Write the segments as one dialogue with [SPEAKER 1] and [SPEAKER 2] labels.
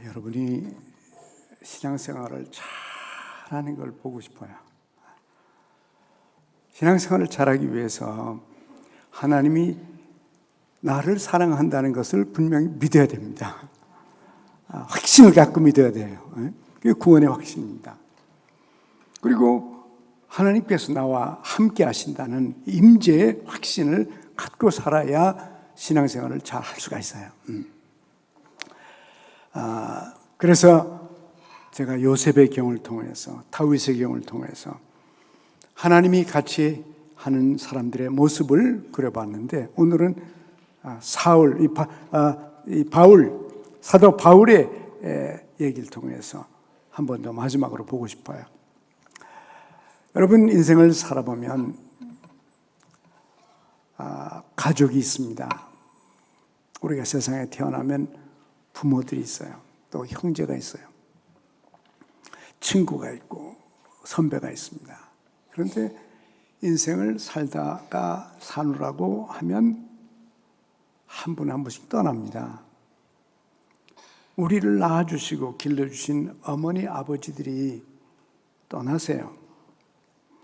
[SPEAKER 1] 여러분이 신앙생활을 잘하는 걸 보고 싶어요. 신앙생활을 잘하기 위해서 하나님이 나를 사랑한다는 것을 분명히 믿어야 됩니다. 확신을 갖고 믿어야 돼요. 그게 구원의 확신입니다. 그리고 하나님께서 나와 함께 하신다는 임재의 확신을 갖고 살아야 신앙생활을 잘 할 수가 있어요. 그래서 제가 요셉의 경우를 통해서, 다윗의 경우를 통해서 하나님이 같이 하는 사람들의 모습을 그려봤는데, 오늘은 사도 바울의 얘기를 통해서 한 번 더 마지막으로 보고 싶어요. 여러분, 인생을 살아보면 가족이 있습니다. 우리가 세상에 태어나면 부모들이 있어요. 또 형제가 있어요. 친구가 있고 선배가 있습니다. 그런데 인생을 살다가 사느라고 하면 한 분 한 분씩 떠납니다. 우리를 낳아주시고 길러주신 어머니 아버지들이 떠나세요.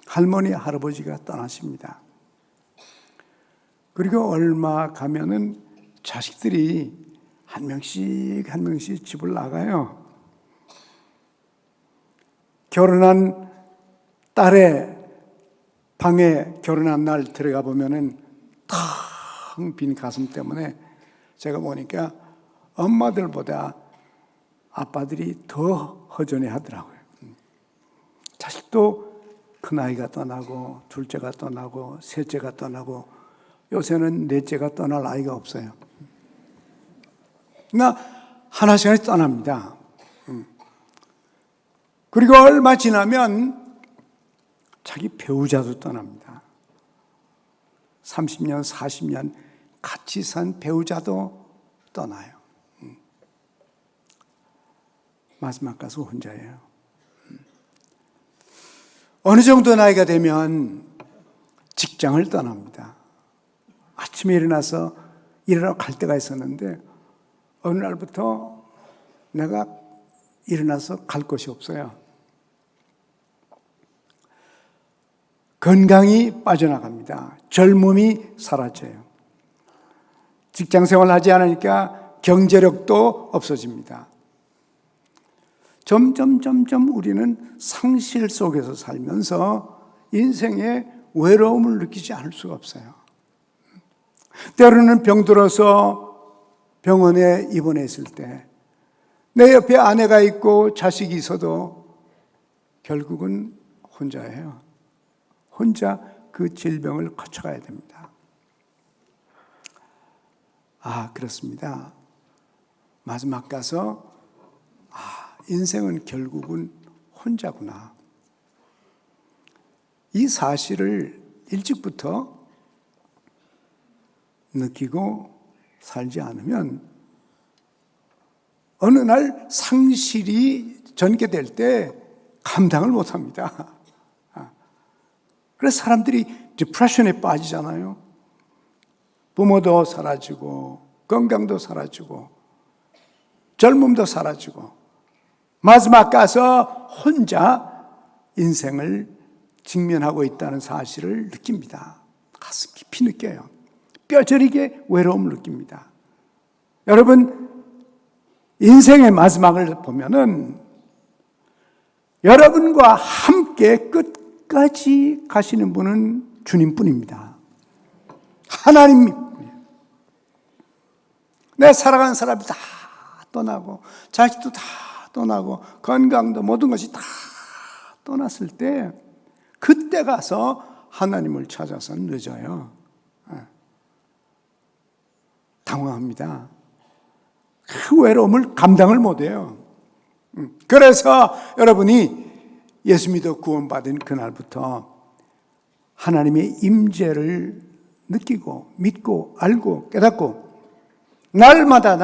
[SPEAKER 1] 할머니 할아버지가 떠나십니다. 그리고 얼마 가면은 자식들이 한 명씩 집을 나가요. 결혼한 딸의 방에 결혼한 날 들어가 보면은 텅 빈 가슴 때문에 제가 보니까 엄마들보다 아빠들이 더 허전해 하더라고요. 자식도 큰아이가 떠나고 둘째가 떠나고 셋째가 떠나고 요새는 넷째가 떠날 아이가 없어요. 그러나 하나씩 떠납니다. 그리고 얼마 지나면 자기 배우자도 떠납니다. 30년, 40년 같이 산 배우자도 떠나요. 마지막 가서 혼자예요. 어느 정도 나이가 되면 직장을 떠납니다. 아침에 일어나서 일하러 갈 때가 있었는데 어느 날부터 내가 일어나서 갈 곳이 없어요. 건강이 빠져나갑니다. 젊음이 사라져요. 직장 생활을 하지 않으니까 경제력도 없어집니다. 점점 우리는 상실 속에서 살면서 인생의 외로움을 느끼지 않을 수가 없어요. 때로는 병들어서 병원에 입원했을 때 내 옆에 아내가 있고 자식이 있어도 결국은 혼자예요. 혼자 그 질병을 거쳐가야 됩니다. 그렇습니다. 마지막 가서 인생은 결국은 혼자구나. 이 사실을 일찍부터 느끼고 살지 않으면 어느 날 상실이 전개될 때 감당을 못합니다. 그래서 사람들이 디프레션에 빠지잖아요. 부모도 사라지고 건강도 사라지고 젊음도 사라지고 마지막 가서 혼자 인생을 직면하고 있다는 사실을 느낍니다. 가슴 깊이 느껴요. 뼈저리게 외로움을 느낍니다. 여러분, 인생의 마지막을 보면은 여러분과 함께 끝까지 가시는 분은 주님뿐입니다. 하나님입니다. 내 사랑하는 사람이 다 떠나고 자식도 다 떠나고 건강도 모든 것이 다 떠났을 때 그때 가서 하나님을 찾아서는 늦어요. 당황합니다. 그 외로움을 감당을 못해요. 그래서 여러분이 예수 믿어 구원받은 그날부터 하나님의 임재를 느끼고 믿고 알고 깨닫고 날마다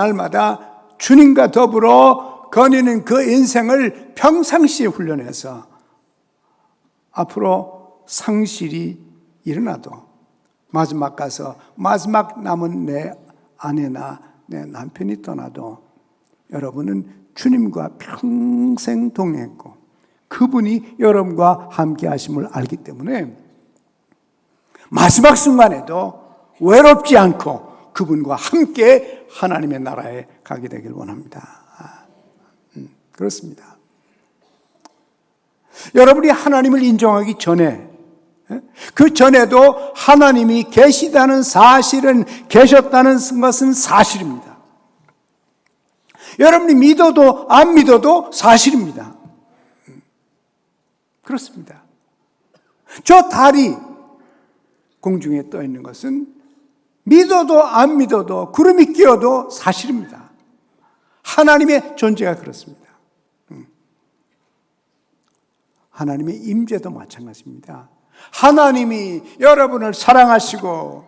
[SPEAKER 1] 주님과 더불어 거니는 그 인생을 평상시에 훈련해서 앞으로 상실이 일어나도 마지막 가서 마지막 남은 내 아내나 내 남편이 떠나도 여러분은 주님과 평생 동행했고 그분이 여러분과 함께 하심을 알기 때문에 마지막 순간에도 외롭지 않고 그분과 함께 하나님의 나라에 가게 되길 원합니다. 그렇습니다. 여러분이 하나님을 인정하기 전에, 그 전에도 하나님이 계시다는 사실은, 계셨다는 것은 사실입니다. 여러분이 믿어도 안 믿어도 사실입니다. 그렇습니다. 저 달이 공중에 떠 있는 것은 믿어도 안 믿어도 구름이 끼어도 사실입니다. 하나님의 존재가 그렇습니다. 하나님의 임재도 마찬가지입니다. 하나님이 여러분을 사랑하시고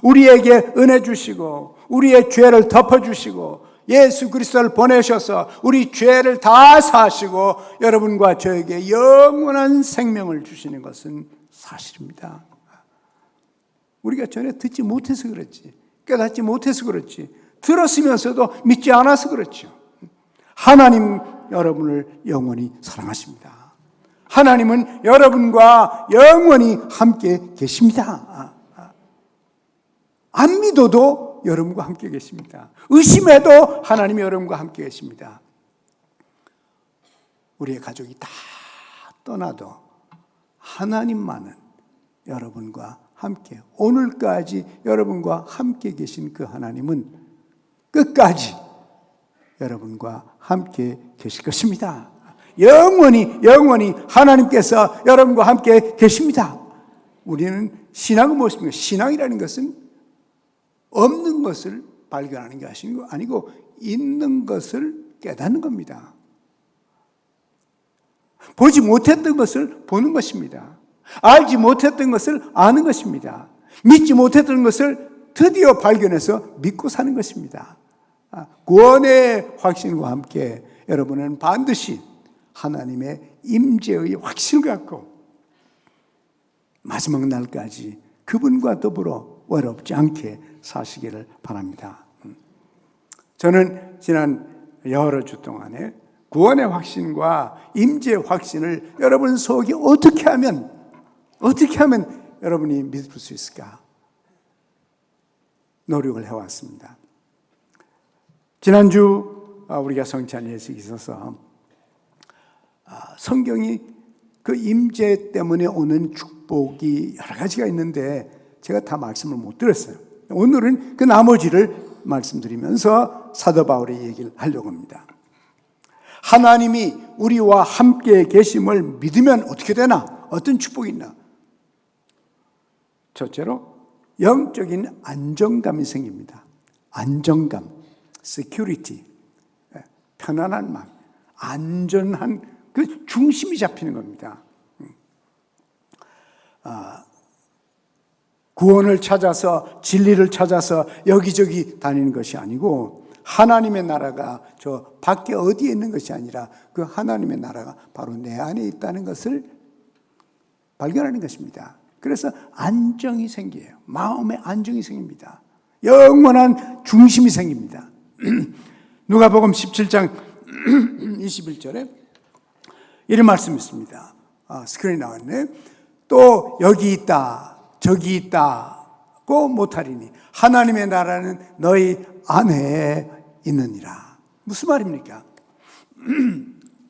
[SPEAKER 1] 우리에게 은혜 주시고 우리의 죄를 덮어주시고 예수 그리스도를 보내셔서 우리 죄를 다 사하시고 여러분과 저에게 영원한 생명을 주시는 것은 사실입니다. 우리가 전에 듣지 못해서 그렇지, 깨닫지 못해서 그렇지, 들었으면서도 믿지 않아서 그렇죠. 하나님 여러분을 영원히 사랑하십니다. 하나님은 여러분과 영원히 함께 계십니다. 안 믿어도 여러분과 함께 계십니다. 의심해도 하나님이 여러분과 함께 계십니다. 우리의 가족이 다 떠나도 하나님만은 여러분과 함께, 오늘까지 여러분과 함께 계신 그 하나님은 끝까지 여러분과 함께 계실 것입니다. 영원히 하나님께서 여러분과 함께 계십니다. 우리는 신앙은 무엇입니까? 신앙이라는 것은 없는 것을 발견하는 게 아니고 있는 것을 깨닫는 겁니다. 보지 못했던 것을 보는 것입니다. 알지 못했던 것을 아는 것입니다. 믿지 못했던 것을 드디어 발견해서 믿고 사는 것입니다. 구원의 확신과 함께 여러분은 반드시 하나님의 임재의 확신을 갖고 마지막 날까지 그분과 더불어 외롭지 않게 사시기를 바랍니다. 저는 지난 여러 주 동안에 구원의 확신과 임재의 확신을 여러분 속에 어떻게 하면 여러분이 믿을 수 있을까 노력을 해왔습니다. 지난주 우리가 성찬 예식이 있어서 성경이 그 임재 때문에 오는 축복이 여러 가지가 있는데 제가 다 말씀을 못 드렸어요. 오늘은 그 나머지를 말씀드리면서 사도 바울의 얘기를 하려고 합니다. 하나님이 우리와 함께 계심을 믿으면 어떻게 되나? 어떤 축복이 있나? 첫째로 영적인 안정감이 생깁니다. 안정감, security, 편안한 마음, 안전한 그 중심이 잡히는 겁니다. 구원을 찾아서 진리를 찾아서 여기저기 다니는 것이 아니고 하나님의 나라가 저 밖에 어디에 있는 것이 아니라 그 하나님의 나라가 바로 내 안에 있다는 것을 발견하는 것입니다. 그래서 안정이 생겨요. 마음의 안정이 생깁니다. 영원한 중심이 생깁니다. 누가복음 17장 21절에 이런 말씀이 있습니다. 스크린에 나왔네. 또 여기 있다 저기 있다고 못하리니 하나님의 나라는 너희 안에 있느니라. 무슨 말입니까?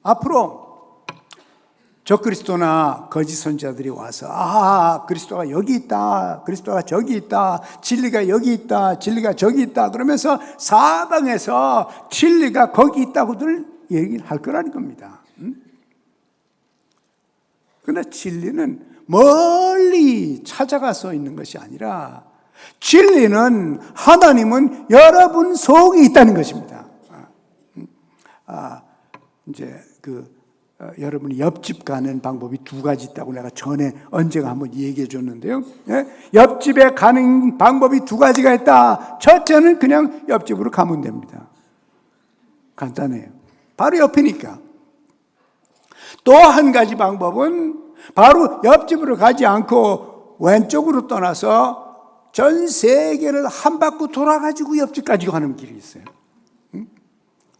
[SPEAKER 1] 앞으로 적그리스도나 거짓 선지자들이 와서 그리스도가 여기 있다, 그리스도가 저기 있다, 진리가 여기 있다, 진리가 저기 있다 그러면서 사방에서 진리가 거기 있다고들 얘기를 할 거라는 겁니다. 그러나 진리는 멀리 찾아가서 있는 것이 아니라 진리는 하나님은 여러분 속에 있다는 것입니다. 이제 여러분이 옆집 가는 방법이 두 가지 있다고 내가 전에 언제가 한번 얘기해 줬는데요. 옆집에 가는 방법이 두 가지가 있다. 첫째는 그냥 옆집으로 가면 됩니다. 간단해요. 바로 옆이니까. 또 한 가지 방법은 바로 옆집으로 가지 않고 왼쪽으로 떠나서 전 세계를 한 바퀴 돌아가지고 옆집까지 가는 길이 있어요.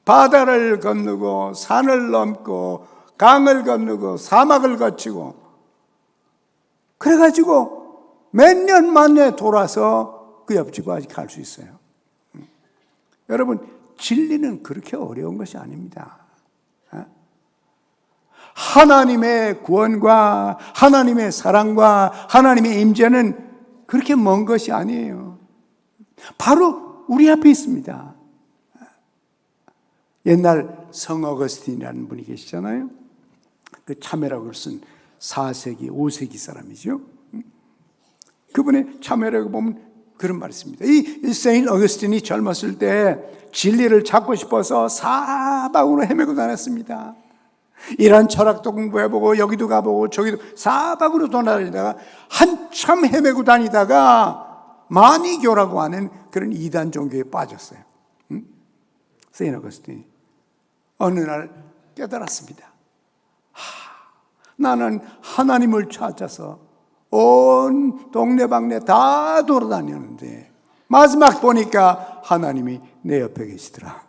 [SPEAKER 1] 바다를 건너고 산을 넘고 강을 건너고 사막을 거치고 그래가지고 몇 년 만에 돌아서 그 옆집까지 갈 수 있어요. 여러분, 진리는 그렇게 어려운 것이 아닙니다. 하나님의 구원과 하나님의 사랑과 하나님의 임재는 그렇게 먼 것이 아니에요. 바로 우리 앞에 있습니다. 옛날 성 어거스틴이라는 분이 계시잖아요. 그 참회락을 쓴 4세기, 5세기 사람이죠. 그분의 참회락을 보면 그런 말이 있습니다. 이 세인 어거스틴이 젊었을 때 진리를 찾고 싶어서 사방으로 헤매고 다녔습니다. 이런 철학도 공부해보고 여기도 가보고 저기도 사방으로 돌아다니다가 한참 헤매고 다니다가 마니교라고 하는 그런 이단 종교에 빠졌어요. 세인 어거스틴이 어느 날 깨달았습니다. 나는 하나님을 찾아서 온 동네방네 다 돌아다녔는데 마지막 보니까 하나님이 내 옆에 계시더라.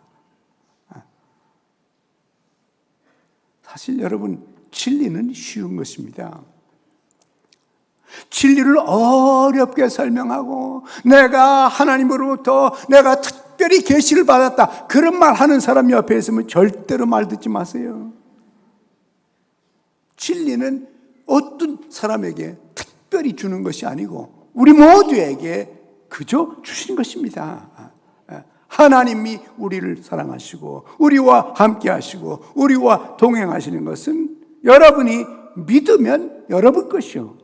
[SPEAKER 1] 사실 여러분, 진리는 쉬운 것입니다. 진리를 어렵게 설명하고 내가 하나님으로부터 내가 특별히 계시를 받았다, 그런 말 하는 사람 옆에 있으면 절대로 말 듣지 마세요. 진리는 어떤 사람에게 특별히 주는 것이 아니고 우리 모두에게 그저 주신 것입니다. 하나님이 우리를 사랑하시고 우리와 함께 하시고 우리와 동행하시는 것은 여러분이 믿으면 여러분 것이요.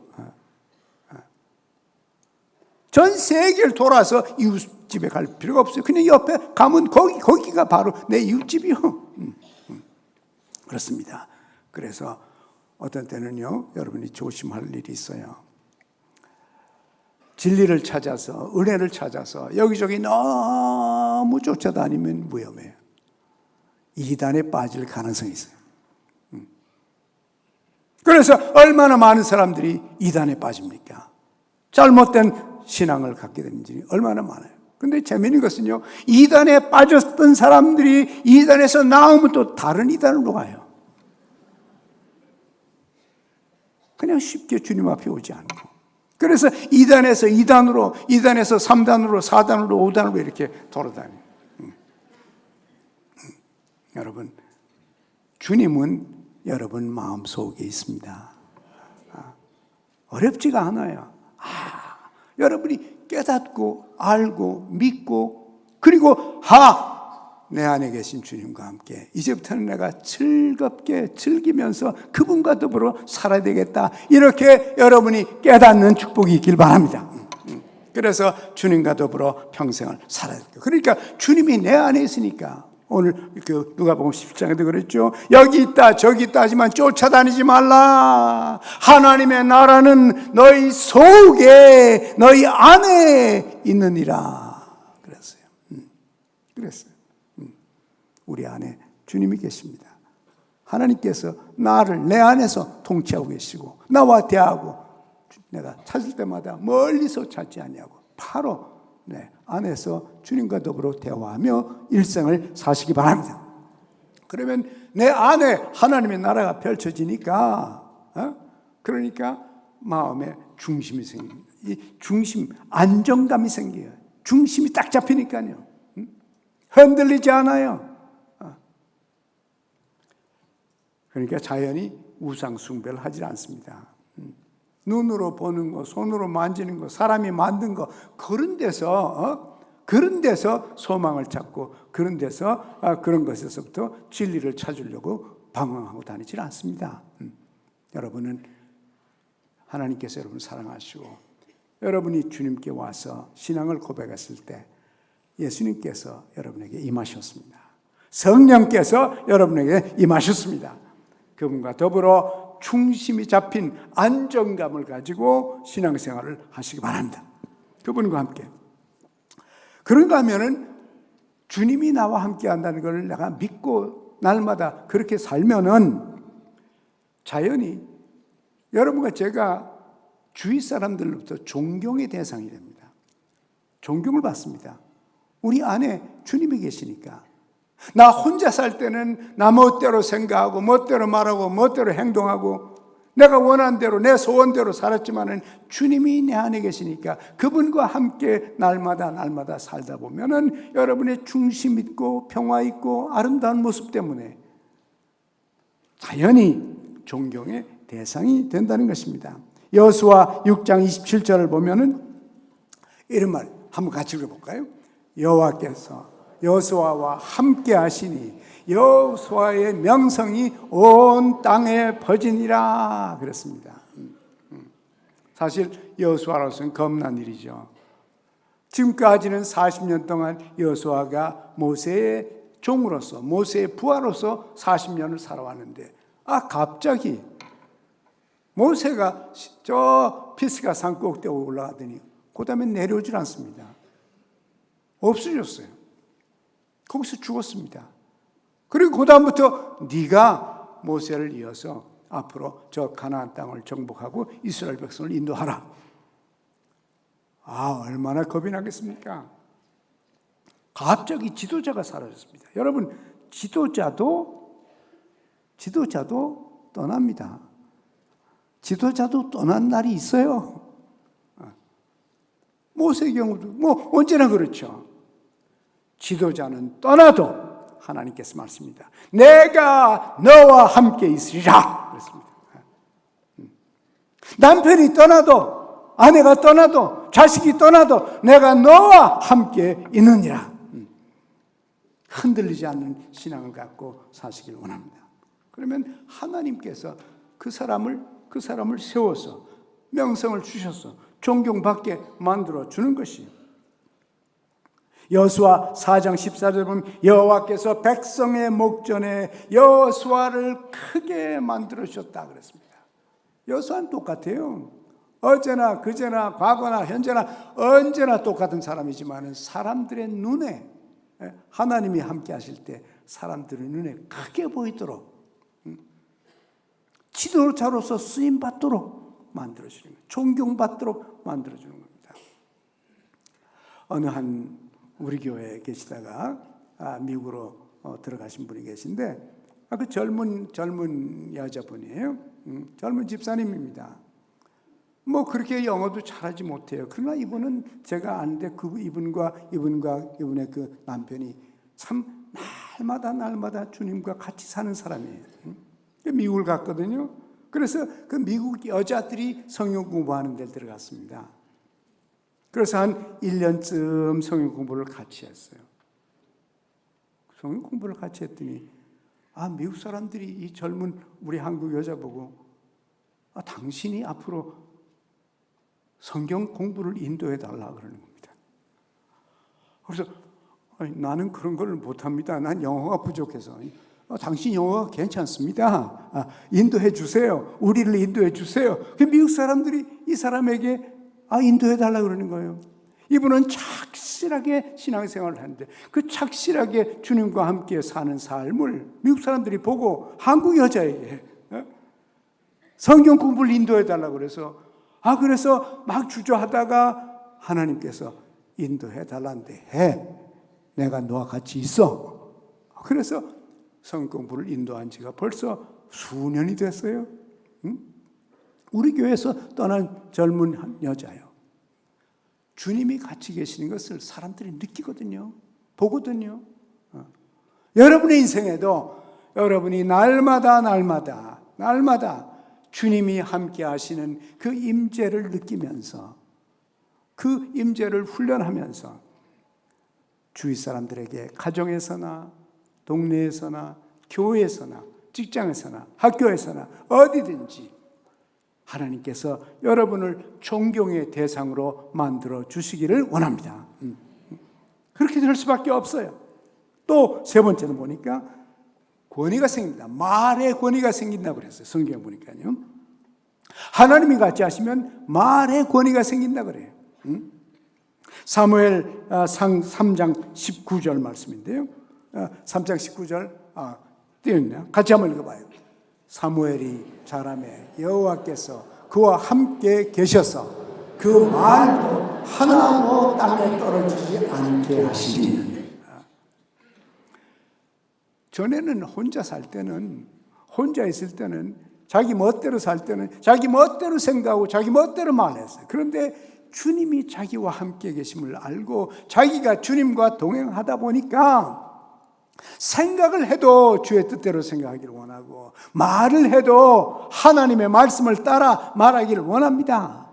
[SPEAKER 1] 전 세계를 돌아서 이웃집에 갈 필요가 없어요. 그냥 옆에 가면 거기가 바로 내 이웃집이요. 그렇습니다. 그래서 어떤 때는요, 여러분이 조심할 일이 있어요. 진리를 찾아서, 은혜를 찾아서 여기저기 너무 쫓아다니면 위험해요. 이단에 빠질 가능성이 있어요. 그래서 얼마나 많은 사람들이 이단에 빠집니까? 잘못된 신앙을 갖게 되는 일이 얼마나 많아요. 근데 재미있는 것은요, 이단에 빠졌던 사람들이 이단에서 나오면 또 다른 이단으로 가요. 그냥 쉽게 주님 앞에 오지 않고. 그래서 2단에서 2단으로, 2단에서 3단으로, 4단으로, 5단으로 이렇게 돌아다녀요. 여러분, 주님은 여러분 마음속에 있습니다. 어렵지가 않아요. 여러분이 깨닫고 알고 믿고 그리고 내 안에 계신 주님과 함께 이제부터는 내가 즐겁게 즐기면서 그분과 더불어 살아야 되겠다, 이렇게 여러분이 깨닫는 축복이 있길 바랍니다. 그래서 주님과 더불어 평생을 살아야 돼요. 그러니까 주님이 내 안에 있으니까 오늘 그 누가복음 17장에도 그랬죠. 여기 있다 저기 있다 하지만 쫓아다니지 말라. 하나님의 나라는 너희 속에 너희 안에 있느니라 그랬어요. 그랬어요. 우리 안에 주님이 계십니다. 하나님께서 나를 내 안에서 통치하고 계시고 나와 대하고 내가 찾을 때마다 멀리서 찾지 아니하고 바로 내 안에서 주님과 더불어 대화하며 일생을 사시기 바랍니다. 그러면 내 안에 하나님의 나라가 펼쳐지니까 그러니까 마음에 중심이 생깁니다. 이 중심, 안정감이 생겨요. 중심이 딱 잡히니까요. 흔들리지 않아요. 그러니까 자연히 우상 숭배를 하지 않습니다. 눈으로 보는 거, 손으로 만지는 거, 사람이 만든 거, 그런 데서 소망을 찾고 그런 데서 그런 것에서부터 진리를 찾으려고 방황하고 다니질 않습니다. 여러분은 하나님께서 여러분을 사랑하시고 여러분이 주님께 와서 신앙을 고백했을 때 예수님께서 여러분에게 임하셨습니다. 성령께서 여러분에게 임하셨습니다. 그분과 더불어 중심이 잡힌 안정감을 가지고 신앙생활을 하시기 바랍니다. 그분과 함께. 그런가 하면은 주님이 나와 함께 한다는 걸 내가 믿고 날마다 그렇게 살면은 자연히 여러분과 제가 주위 사람들로부터 존경의 대상이 됩니다. 존경을 받습니다. 우리 안에 주님이 계시니까. 나 혼자 살 때는 나 멋대로 생각하고 멋대로 말하고 멋대로 행동하고 내가 원하는 대로 내 소원대로 살았지만은 주님이 내 안에 계시니까 그분과 함께 날마다 살다 보면은 여러분의 중심 있고 평화 있고 아름다운 모습 때문에 자연히 존경의 대상이 된다는 것입니다. 여호수아 6장 27절을 보면은 이런 말 한번 같이 읽어볼까요? 여호와께서 여호수아와 함께 하시니 여호수아의 명성이 온 땅에 퍼지니라 그랬습니다. 사실 여호수아로서는 겁난 일이죠. 지금까지는 40년 동안 여호수아가 모세의 종으로서 모세의 부하로서 40년을 살아왔는데 갑자기 모세가 저 피스가 산 꼭대기에 올라가더니 그 다음에 내려오질 않습니다. 없어졌어요. 거기서 죽었습니다. 그리고 그 다음부터 네가 모세를 이어서 앞으로 저 가나안 땅을 정복하고 이스라엘 백성을 인도하라. 얼마나 겁이 나겠습니까? 갑자기 지도자가 사라졌습니다. 여러분, 지도자도 떠납니다. 지도자도 떠난 날이 있어요. 모세의 경우도 언제나 그렇죠. 지도자는 떠나도 하나님께서 말씀입니다. 내가 너와 함께 있으리라 그랬습니다. 남편이 떠나도 아내가 떠나도 자식이 떠나도 내가 너와 함께 있느니라. 흔들리지 않는 신앙을 갖고 사시길 원합니다. 그러면 하나님께서 그 사람을 세워서 명성을 주셔서 존경받게 만들어 주는 것이에요. 여호수아 4장 14절에 보면 여호와께서 백성의 목전에 여호수아를 크게 만들어 주셨다 그랬습니다. 여호수아는 똑같아요. 어제나 그제나 과거나 현재나 언제나 똑같은 사람이지만 사람들의 눈에 하나님이 함께 하실 때 사람들의 눈에 크게 보이도록 지도자로서 쓰임받도록 만들어주는 거예요. 존경받도록 만들어주는 겁니다. 어느 한 우리 교회에 계시다가 미국으로 들어가신 분이 계신데 그 젊은 여자분이에요. 젊은 집사님입니다. 그렇게 영어도 잘하지 못해요. 그러나 이분은 제가 아는데 이분의 그 남편이 참 날마다 주님과 같이 사는 사람이에요. 미국을 갔거든요. 그래서 그 미국 여자들이 성경 공부하는 데 들어갔습니다. 그래서 한 1년쯤 성경 공부를 같이 했어요. 성경 공부를 같이 했더니 미국 사람들이 이 젊은 우리 한국 여자 보고 당신이 앞으로 성경 공부를 인도해 달라 그러는 겁니다. 그래서 나는 그런 걸 못합니다. 난 영어가 부족해서. 당신 영어가 괜찮습니다. 인도해 주세요. 우리를 인도해 주세요. 미국 사람들이 이 사람에게 인도해 달라 그러는 거예요. 이분은 착실하게 신앙생활을 하는데 그 착실하게 주님과 함께 사는 삶을 미국 사람들이 보고 한국 여자에게 성경 공부를 인도해 달라 그래서 그래서 막 주저하다가 하나님께서 인도해 달라는데 내가 너와 같이 있어. 그래서 성경 공부를 인도한 지가 벌써 수년이 됐어요. 우리 교회에서 떠난 젊은 한 여자요. 주님이 같이 계시는 것을 사람들이 느끼거든요. 보거든요. 여러분의 인생에도 여러분이 날마다 주님이 함께 하시는 그 임재를 느끼면서 그 임재를 훈련하면서 주위 사람들에게 가정에서나 동네에서나 교회에서나 직장에서나 학교에서나 어디든지 하나님께서 여러분을 존경의 대상으로 만들어 주시기를 원합니다. 그렇게 될 수밖에 없어요. 또 세 번째는 보니까 권위가 생깁니다. 말의 권위가 생긴다고 그랬어요. 성경에 보니까요. 하나님이 같이 하시면 말의 권위가 생긴다 그래요. 사무엘 3장 19절 말씀인데요. 3장 19절 띄었네요. 같이 한번 읽어봐요. 사무엘이 자라매 여호와께서 그와 함께 계셔서 그 말도 하나도 땅에 떨어지지 않게 하시니. 전에는 혼자 살 때는, 혼자 있을 때는 자기 멋대로 살 때는 자기 멋대로 생각하고 자기 멋대로 말했어요. 그런데 주님이 자기와 함께 계심을 알고 자기가 주님과 동행하다 보니까 생각을 해도 주의 뜻대로 생각하기를 원하고 말을 해도 하나님의 말씀을 따라 말하기를 원합니다.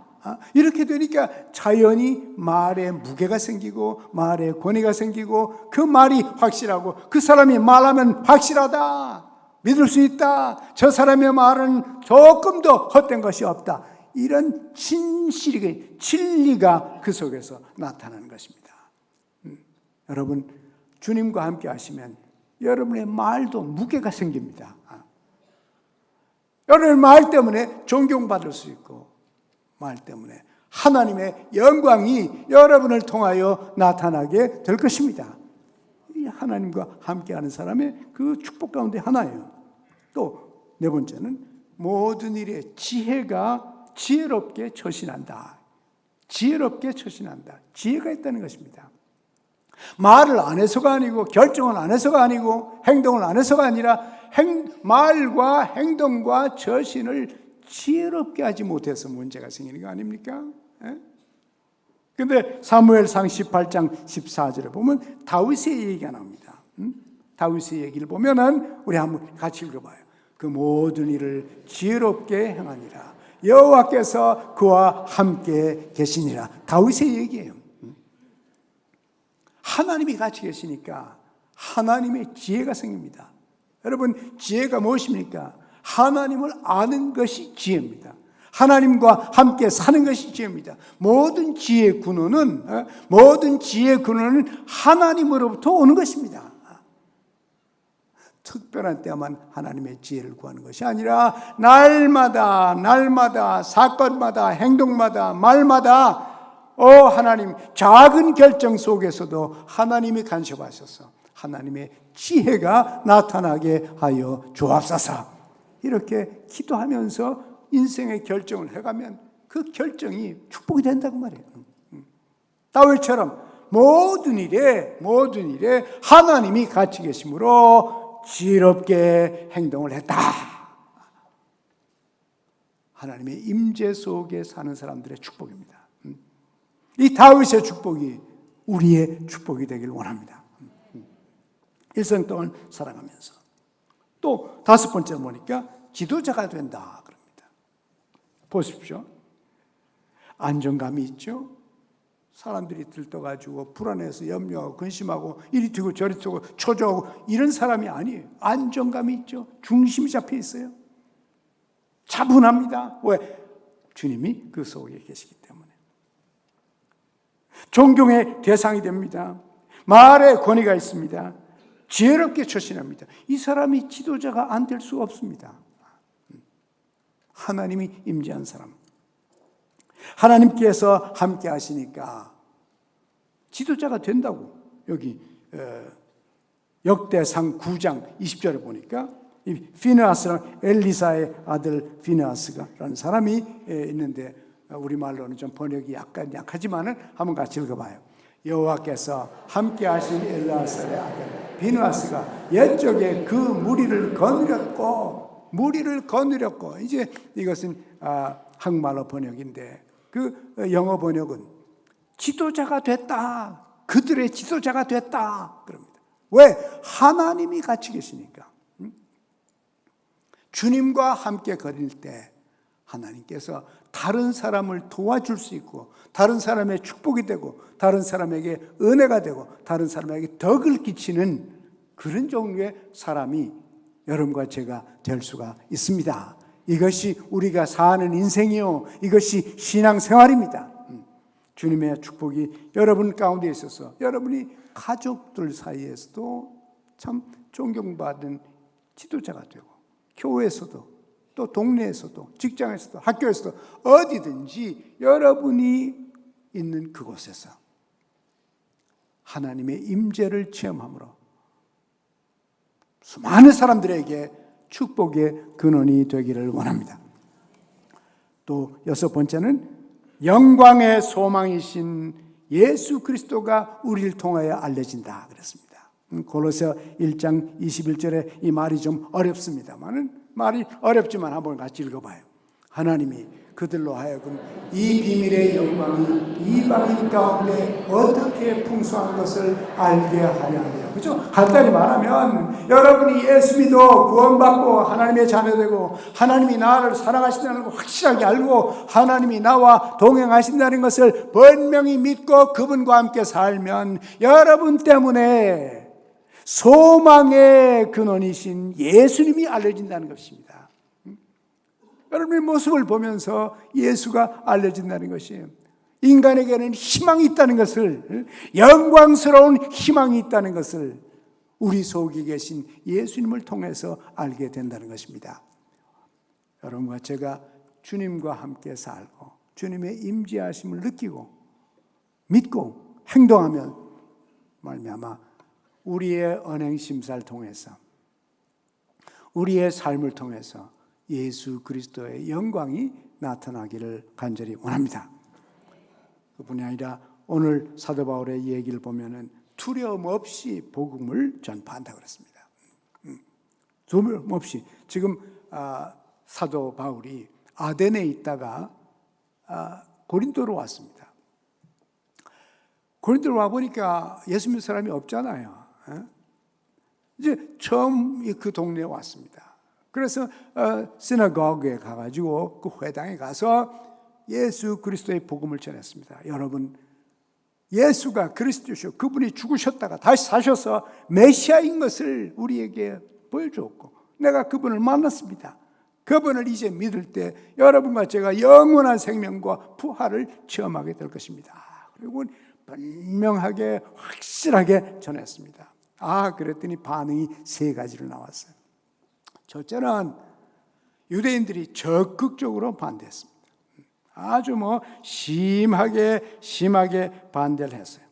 [SPEAKER 1] 이렇게 되니까 자연히 말에 무게가 생기고 말에 권위가 생기고 그 말이 확실하고 그 사람이 말하면 확실하다, 믿을 수 있다, 저 사람의 말은 조금도 헛된 것이 없다, 이런 진리가 그 속에서 나타나는 것입니다. 여러분, 주님과 함께 하시면 여러분의 말도 무게가 생깁니다. 여러분의 말 때문에 존경받을 수 있고 말 때문에 하나님의 영광이 여러분을 통하여 나타나게 될 것입니다. 이 하나님과 함께하는 사람의 그 축복 가운데 하나예요. 또 네 번째는 모든 일에 지혜롭게 처신한다. 지혜롭게 처신한다. 지혜가 있다는 것입니다. 말을 안 해서가 아니고 결정을 안 해서가 아니고 행동을 안 해서가 아니라 말과 행동과 처신을 지혜롭게 하지 못해서 문제가 생기는 거 아닙니까? 그런데 사무엘상 18장 14절에 보면 다윗의 얘기가 나옵니다. 다윗의 얘기를 보면은 우리 한번 같이 읽어봐요. 그 모든 일을 지혜롭게 행하니라. 여호와께서 그와 함께 계시니라. 다윗의 얘기예요. 하나님이 같이 계시니까 하나님의 지혜가 생깁니다. 여러분, 지혜가 무엇입니까? 하나님을 아는 것이 지혜입니다. 하나님과 함께 사는 것이 지혜입니다. 모든 지혜의 근원은 하나님으로부터 오는 것입니다. 특별한 때만 하나님의 지혜를 구하는 것이 아니라 날마다 사건마다 행동마다 말마다 하나님, 작은 결정 속에서도 하나님이 간섭하셔서 하나님의 지혜가 나타나게 하여 주옵소서. 이렇게 기도하면서 인생의 결정을 해가면 그 결정이 축복이 된다고 말이에요. 다윗처럼 모든 일에 하나님이 같이 계심으로 지혜롭게 행동을 했다. 하나님의 임재 속에 사는 사람들의 축복입니다. 이 다윗의 축복이 우리의 축복이 되길 원합니다. 일생 동안 살아가면서. 또 다섯 번째로 보니까 지도자가 된다 그럽니다. 보십시오. 안정감이 있죠. 사람들이 들떠가지고 불안해서 염려하고 근심하고 이리 튀고 저리 튀고 초조하고 이런 사람이 아니에요. 안정감이 있죠. 중심이 잡혀 있어요. 차분합니다. 왜? 주님이 그 속에 계시기 때문에. 존경의 대상이 됩니다. 말에 권위가 있습니다. 지혜롭게 처신합니다. 이 사람이 지도자가 안 될 수가 없습니다. 하나님이 임재한 사람. 하나님께서 함께 하시니까 지도자가 된다고. 여기 역대상 9장 20절에 보니까 이 피느하스랑 엘리사의 아들 피느하스가라는 사람이 있는데 우리말로는 좀 번역이 약간 약하지만은 한번 같이 읽어봐요. 여호와께서 함께 하신 엘리사의 아들 피느하스가 옛적에 그 무리를 거느렸고 이제 이것은 한국말로 번역인데 그 영어 번역은 지도자가 됐다. 그들의 지도자가 됐다. 그럽니다. 왜? 하나님이 같이 계시니까. 주님과 함께 거닐 때 하나님께서 다른 사람을 도와줄 수 있고 다른 사람의 축복이 되고 다른 사람에게 은혜가 되고 다른 사람에게 덕을 끼치는 그런 종류의 사람이 여러분과 제가 될 수가 있습니다. 이것이 우리가 사는 인생이요, 이것이 신앙생활입니다. 주님의 축복이 여러분 가운데 있어서 여러분이 가족들 사이에서도 참 존경받은 지도자가 되고 교회에서도 또 동네에서도 직장에서도 학교에서도 어디든지 여러분이 있는 그곳에서 하나님의 임재를 체험함으로 수많은 사람들에게 축복의 근원이 되기를 원합니다. 또 여섯 번째는 영광의 소망이신 예수 그리스도가 우리를 통하여 알려진다 그랬습니다. 골로새 1장 21절에 이 말이 좀 어렵습니다만은 말이 어렵지만 한번 같이 읽어봐요. 하나님이 그들로 하여금 이 비밀의 영광이 이방인 가운데 어떻게 풍성한 것을 알게 하려 합니다. 그죠? 간단히 말하면 여러분이 예수 믿어 구원받고 하나님의 자녀되고 하나님이 나를 사랑하신다는 걸 확실하게 알고 하나님이 나와 동행하신다는 것을 분명히 믿고 그분과 함께 살면 여러분 때문에 소망의 근원이신 예수님이 알려진다는 것입니다. 여러분의 모습을 보면서 예수가 알려진다는 것이에요. 인간에게는 희망이 있다는 것을, 영광스러운 희망이 있다는 것을 우리 속에 계신 예수님을 통해서 알게 된다는 것입니다. 여러분과 제가 주님과 함께 살고 주님의 임재하심을 느끼고 믿고 행동하면 말미암아 우리의 언행심사를 통해서 우리의 삶을 통해서 예수 그리스도의 영광이 나타나기를 간절히 원합니다. 그뿐이 아니라 오늘 사도 바울의 얘기를 보면은 두려움 없이 복음을 전파한다고 그랬습니다. 두려움 없이 지금 사도 바울이 아덴에 있다가 고린도로 왔습니다. 고린도로 와 보니까 예수 믿는 사람이 없잖아요. 이제 처음 그 동네에 왔습니다. 그래서 시나고그에 가가지고 그 회당에 가서 예수 그리스도의 복음을 전했습니다. 여러분, 예수가 그리스도시오. 그분이 죽으셨다가 다시 사셔서 메시아인 것을 우리에게 보여주었고 내가 그분을 만났습니다. 그분을 이제 믿을 때 여러분과 제가 영원한 생명과 부활을 체험하게 될 것입니다. 그리고 분명하게 확실하게 전했습니다. 그랬더니 반응이 세 가지로 나왔어요. 첫째는 유대인들이 적극적으로 반대했습니다. 아주 심하게 반대를 했어요.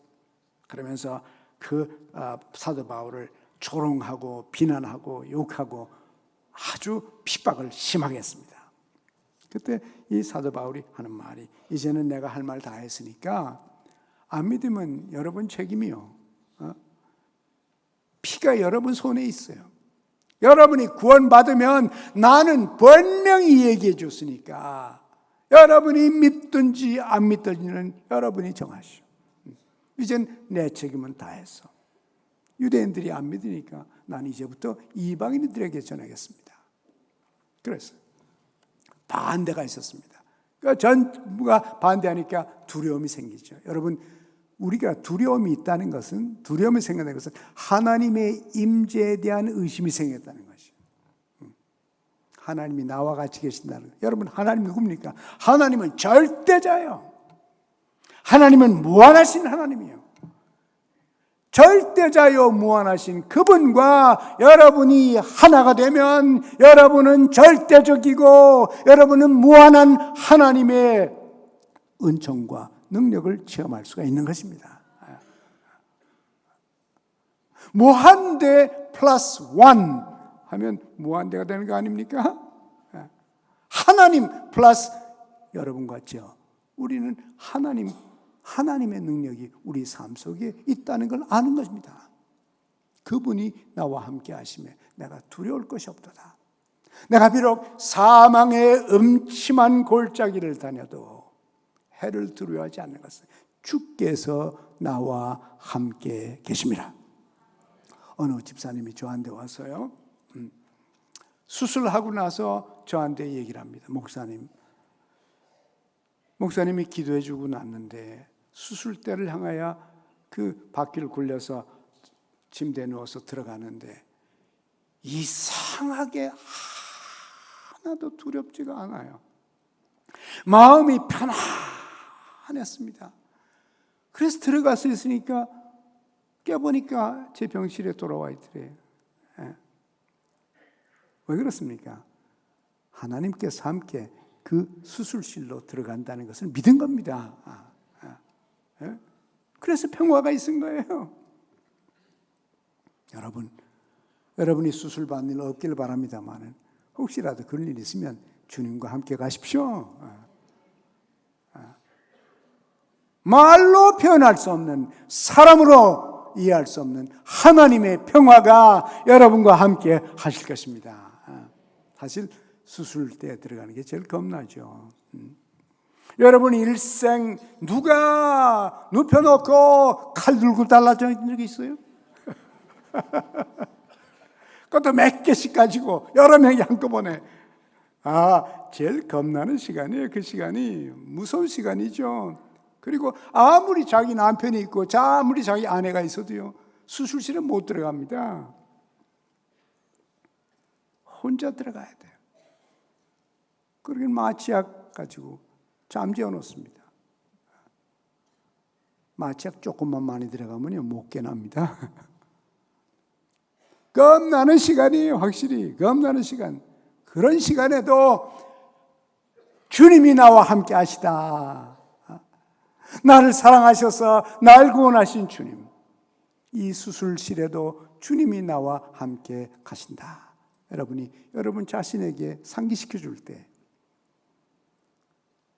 [SPEAKER 1] 그러면서 그 사도 바울을 조롱하고 비난하고 욕하고 아주 핍박을 심하게 했습니다. 그때 이 사도 바울이 하는 말이 이제는 내가 할 말 다 했으니까 안 믿으면 여러분 책임이요. 피가 여러분 손에 있어요. 여러분이 구원받으면 나는 분명히 얘기해 줬으니까 여러분이 믿든지 안 믿든지는 여러분이 정하시오. 이젠 내 책임은 다 했어. 유대인들이 안 믿으니까 난 이제부터 이방인들에게 전하겠습니다. 그래서 반대가 있었습니다. 그러니까 전부가 반대하니까 두려움이 생기죠. 여러분, 우리가 두려움이 있다는 것은, 두려움이 생긴다는 것은 하나님의 임재에 대한 의심이 생겼다는 것이에요. 하나님이 나와 같이 계신다는 것. 여러분, 하나님 누굽니까? 하나님은 절대자예요. 하나님은 무한하신 하나님이에요. 절대자요 무한하신 그분과 여러분이 하나가 되면 여러분은 절대적이고 여러분은 무한한 하나님의 은총과 능력을 체험할 수가 있는 것입니다. 무한대 플러스 원 하면 무한대가 되는 거 아닙니까? 하나님 플러스 여러분과 저, 우리는 하나님의 능력이 우리 삶 속에 있다는 걸 아는 것입니다. 그분이 나와 함께 하심에 내가 두려울 것이 없도다. 내가 비록 사망의 음침한 골짜기를 다녀도 해를 두려워하지 않는 것은 주께서 나와 함께 계십니다. 어느 집사님이 저한테 와서요, 수술하고 나서 저한테 얘기를 합니다. 목사님이 기도해 주고 났는데 수술대를 향하여 그 바퀴를 굴려서 침대에 누워서 들어가는데 이상하게 하나도 두렵지가 않아요. 마음이 편안했습니다. 그래서 들어가서 있으니까 깨보니까 제 병실에 돌아와 있더래요. 왜 그렇습니까? 하나님께서 함께 그 수술실로 들어간다는 것을 믿은 겁니다. 그래서 평화가 있은 거예요. 여러분이 수술 받는 일 없기를 바랍니다만 혹시라도 그런 일 있으면 주님과 함께 가십시오. 말로 표현할 수 없는 사람으로 이해할 수 없는 하나님의 평화가 여러분과 함께 하실 것입니다. 사실 수술대에 들어가는 게 제일 겁나죠. 여러분 일생 누가 눕혀놓고 칼 들고 달라진 적이 있어요? 그것도 몇 개씩 가지고 여러 명이 한꺼번에. 제일 겁나는 시간이에요. 그 시간이 무서운 시간이죠. 그리고 아무리 자기 남편이 있고 아무리 자기 아내가 있어도요, 수술실에 못 들어갑니다. 혼자 들어가야 돼요. 그러긴 마취약 가지고 잠재워 놓습니다. 마취약 조금만 많이 들어가면요 못 깨납니다. 겁나는 시간이에요. 확실히 겁나는 시간. 그런 시간에도 주님이 나와 함께 하시다. 나를 사랑하셔서 날 구원하신 주님. 이 수술실에도 주님이 나와 함께 가신다. 여러분이 여러분 자신에게 상기시켜 줄 때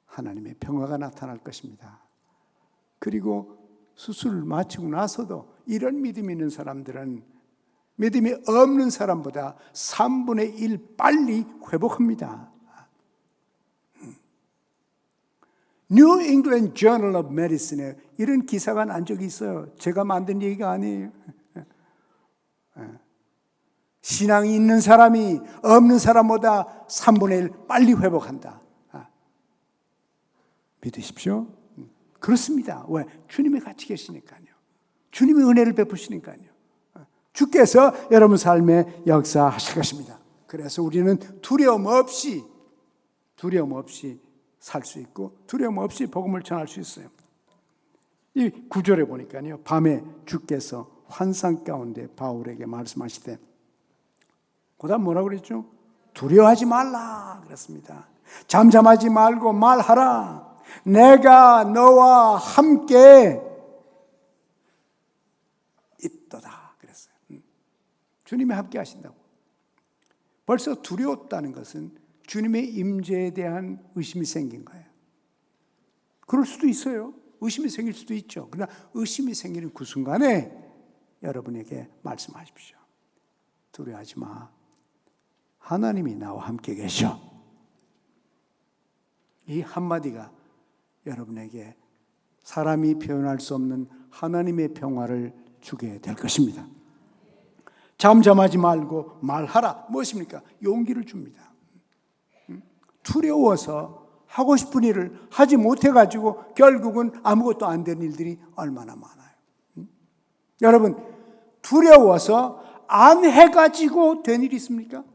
[SPEAKER 1] 하나님의 평화가 나타날 것입니다. 그리고 수술을 마치고 나서도 이런 믿음이 있는 사람들은 믿음이 없는 사람보다 3분의 1 빨리 회복합니다. New England Journal of Medicine에 이런 기사가 난 적이 있어요. 제가 만든 얘기가 아니에요. 신앙이 있는 사람이 없는 사람보다 3분의 1 빨리 회복한다. 믿으십시오. 그렇습니다. 왜? 주님이 같이 계시니까요. 주님이 은혜를 베푸시니까요. 주께서 여러분 삶에 역사하실 것입니다. 그래서 우리는 두려움 없이 살 수 있고 두려움 없이 복음을 전할 수 있어요. 이 9절에 보니까요, 밤에 주께서 환상 가운데 바울에게 말씀하시되, 그다음 뭐라고 그랬죠? 두려워하지 말라 그랬습니다. 잠잠하지 말고 말하라. 내가 너와 함께 있도다 그랬어요. 주님이 함께 하신다고. 벌써 두려웠다는 것은 주님의 임재에 대한 의심이 생긴 거예요. 그럴 수도 있어요. 의심이 생길 수도 있죠. 그러나 의심이 생기는 그 순간에 여러분에게 말씀하십시오. 두려워하지 마. 하나님이 나와 함께 계셔. 이 한마디가 여러분에게 사람이 표현할 수 없는 하나님의 평화를 주게 될 것입니다. 잠잠하지 말고 말하라. 무엇입니까? 용기를 줍니다. 두려워서 하고 싶은 일을 하지 못해가지고 결국은 아무것도 안 된 일들이 얼마나 많아요. 여러분, 두려워서 안 해가지고 된 일이 있습니까?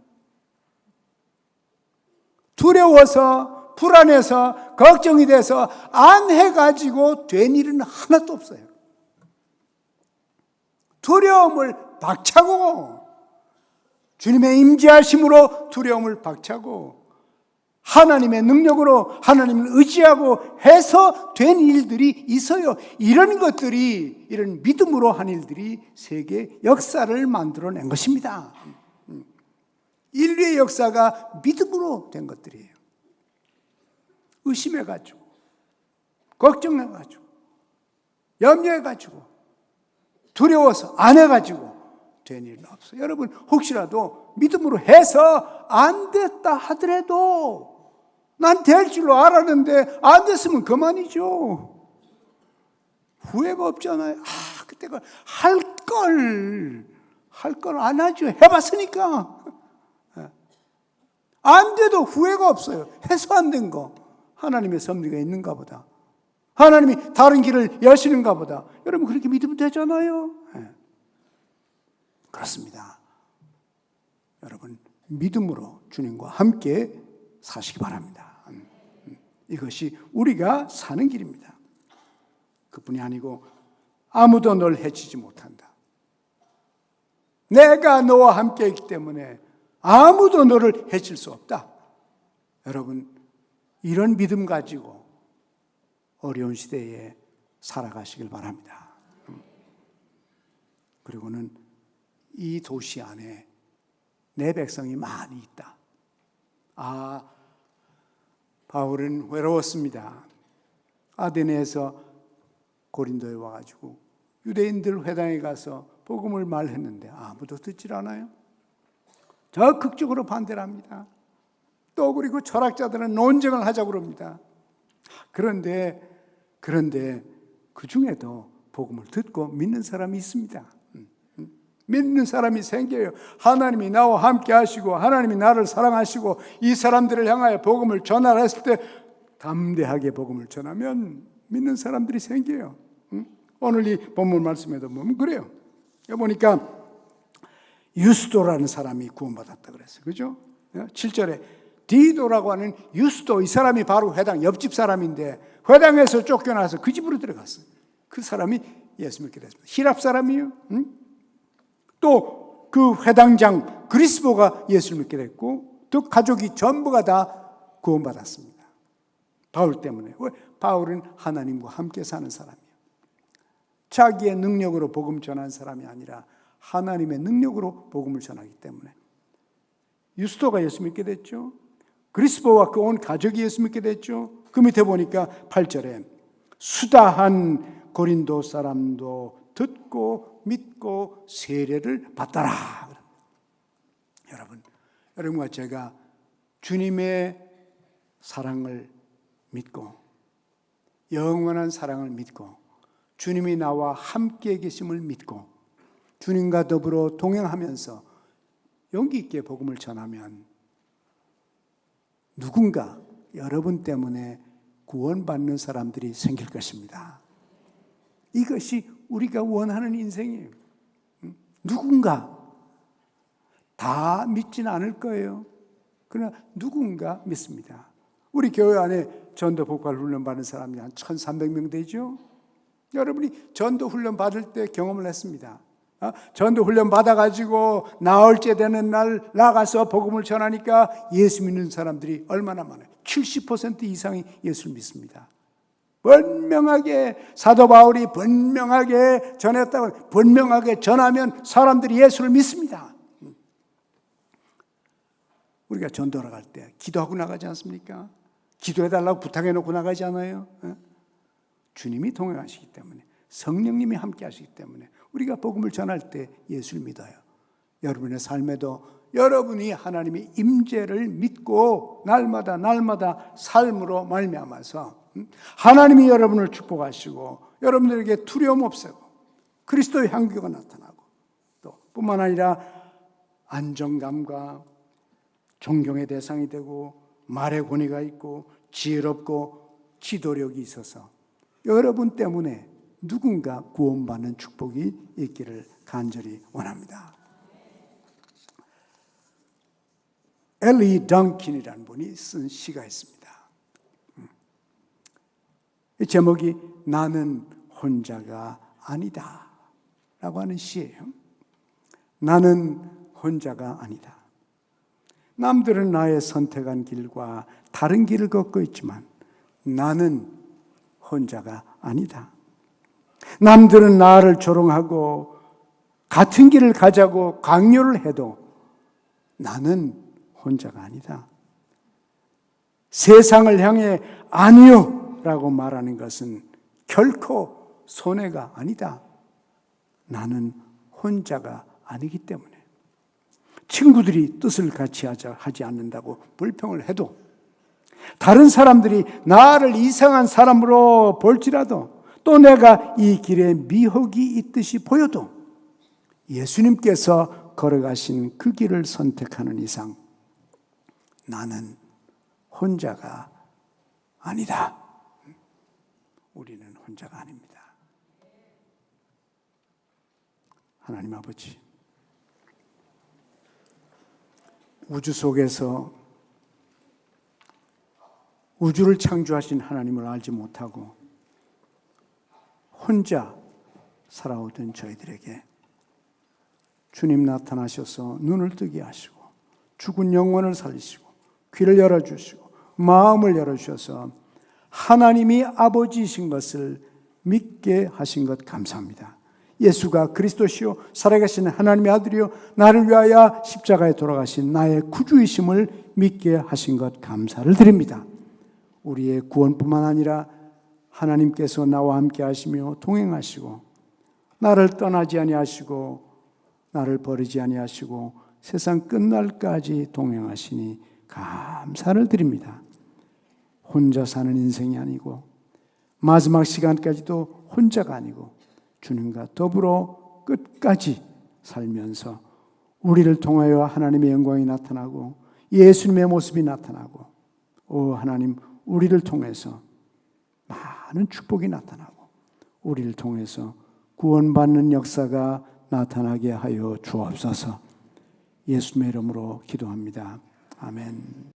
[SPEAKER 1] 두려워서, 불안해서, 걱정이 돼서 안 해가지고 된 일은 하나도 없어요. 두려움을 박차고, 주님의 임재하심으로 두려움을 박차고, 하나님의 능력으로 하나님을 의지하고 해서 된 일들이 있어요. 이런 것들이, 이런 믿음으로 한 일들이 세계 역사를 만들어낸 것입니다. 인류의 역사가 믿음으로 된 것들이에요. 의심해가지고, 걱정해가지고, 염려해가지고, 두려워서 안 해가지고 된 일은 없어요. 여러분, 혹시라도 믿음으로 해서 안 됐다 하더라도 난 될 줄로 알았는데 안 됐으면 그만이죠. 후회가 없잖아요. 그때 할 걸 안 하죠. 해봤으니까. 안 돼도 후회가 없어요. 해서 안 된 거. 하나님의 섭리가 있는가 보다. 하나님이 다른 길을 여시는가 보다. 여러분 그렇게 믿으면 되잖아요. 그렇습니다. 여러분 믿음으로 주님과 함께 사시기 바랍니다. 이것이 우리가 사는 길입니다. 그뿐이 아니고 아무도 널 해치지 못한다. 내가 너와 함께 있기 때문에 아무도 너를 해칠 수 없다. 여러분 이런 믿음 가지고 어려운 시대에 살아가시길 바랍니다. 그리고는 이 도시 안에 내 백성이 많이 있다. 바울은 외로웠습니다. 아데네에서 고린도에 와가지고 유대인들 회당에 가서 복음을 말했는데 아무도 듣질 않아요. 적극적으로 반대를 합니다. 또 그리고 철학자들은 논쟁을 하자고 그럽니다. 그런데 그 중에도 복음을 듣고 믿는 사람이 있습니다. 믿는 사람이 생겨요. 하나님이 나와 함께 하시고 하나님이 나를 사랑하시고 이 사람들을 향하여 복음을 전하했을 때 담대하게 복음을 전하면 믿는 사람들이 생겨요. 오늘 이 본문 말씀에도 보면 그래요. 여기 보니까 유스도라는 사람이 구원받았다 그랬어요. 그죠? 7절에 디도라고 하는 유스도, 이 사람이 바로 회당 옆집 사람인데 회당에서 쫓겨나서 그 집으로 들어갔어요. 그 사람이 예수 믿게 됐습니다. 히랍 사람이에요. 또 그 회당장 그리스보가 예수를 믿게 됐고 또 가족이 전부가 다 구원받았습니다. 바울 때문에. 왜? 바울은 하나님과 함께 사는 사람이에요. 자기의 능력으로 복음 전하는 사람이 아니라 하나님의 능력으로 복음을 전하기 때문에 유스도가 예수 믿게 됐죠. 그리스보와 그 온 가족이 예수 믿게 됐죠. 그 밑에 보니까 8절에 수다한 고린도 사람도 듣고 믿고 세례를 받더라. 여러분과 제가 주님의 사랑을 믿고 영원한 사랑을 믿고 주님이 나와 함께 계심을 믿고 주님과 더불어 동행하면서 용기 있게 복음을 전하면 누군가 여러분 때문에 구원받는 사람들이 생길 것입니다. 이것이 우리가 원하는 인생이에요. 누군가 다 믿지는 않을 거예요. 그러나 누군가 믿습니다. 우리 교회 안에 전도 복활 훈련 받는 사람이 한 1,300명 되죠. 여러분이 전도 훈련 받을 때 경험을 했습니다. 전도 훈련 받아가지고 나흘째 되는 날 나가서 복음을 전하니까 예수 믿는 사람들이 얼마나 많아요. 70% 이상이 예수를 믿습니다. 분명하게 사도 바울이 분명하게 전했다고 분명하게 전하면 사람들이 예수를 믿습니다. 우리가 전도하러 갈 때 기도하고 나가지 않습니까? 기도해달라고 부탁해놓고 나가지 않아요? 주님이 동행하시기 때문에 성령님이 함께 하시기 때문에 우리가 복음을 전할 때 예수를 믿어요. 여러분의 삶에도 여러분이 하나님의 임재를 믿고 날마다 삶으로 말미암아서 하나님이 여러분을 축복하시고 여러분들에게 두려움 없애고 그리스도의 향기가 나타나고 또 뿐만 아니라 안정감과 존경의 대상이 되고 말의 권위가 있고 지혜롭고 지도력이 있어서 여러분 때문에 누군가 구원받는 축복이 있기를 간절히 원합니다. 엘리 덩킨이라는 분이 쓴 시가 있습니다. 이 제목이 나는 혼자가 아니다 라고 하는 시예요. 나는 혼자가 아니다. 남들은 나의 선택한 길과 다른 길을 걷고 있지만 나는 혼자가 아니다. 남들은 나를 조롱하고 같은 길을 가자고 강요를 해도 나는 혼자가 아니다. 세상을 향해 아니요 라고 말하는 것은 결코 손해가 아니다. 나는 혼자가 아니기 때문에 친구들이 뜻을 같이 하지 않는다고 불평을 해도 다른 사람들이 나를 이상한 사람으로 볼지라도 또 내가 이 길에 미혹이 있듯이 보여도 예수님께서 걸어가신 그 길을 선택하는 이상 나는 혼자가 아니다. 우리는 혼자가 아닙니다. 하나님 아버지, 우주 속에서 우주를 창조하신 하나님을 알지 못하고 혼자 살아오던 저희들에게 주님 나타나셔서 눈을 뜨게 하시고 죽은 영혼을 살리시고 귀를 열어주시고 마음을 열어주셔서 하나님이 아버지이신 것을 믿게 하신 것 감사합니다. 예수가 그리스도시요 살아계신 하나님의 아들이요 나를 위하여 십자가에 돌아가신 나의 구주이심을 믿게 하신 것 감사를 드립니다. 우리의 구원뿐만 아니라 하나님께서 나와 함께 하시며 동행하시고 나를 떠나지 아니하시고 나를 버리지 아니하시고 세상 끝날까지 동행하시니 감사를 드립니다. 혼자 사는 인생이 아니고 마지막 시간까지도 혼자가 아니고 주님과 더불어 끝까지 살면서 우리를 통하여 하나님의 영광이 나타나고 예수님의 모습이 나타나고 하나님 우리를 통해서 많은 축복이 나타나고 우리를 통해서 구원받는 역사가 나타나게 하여 주옵소서. 예수님의 이름으로 기도합니다. 아멘.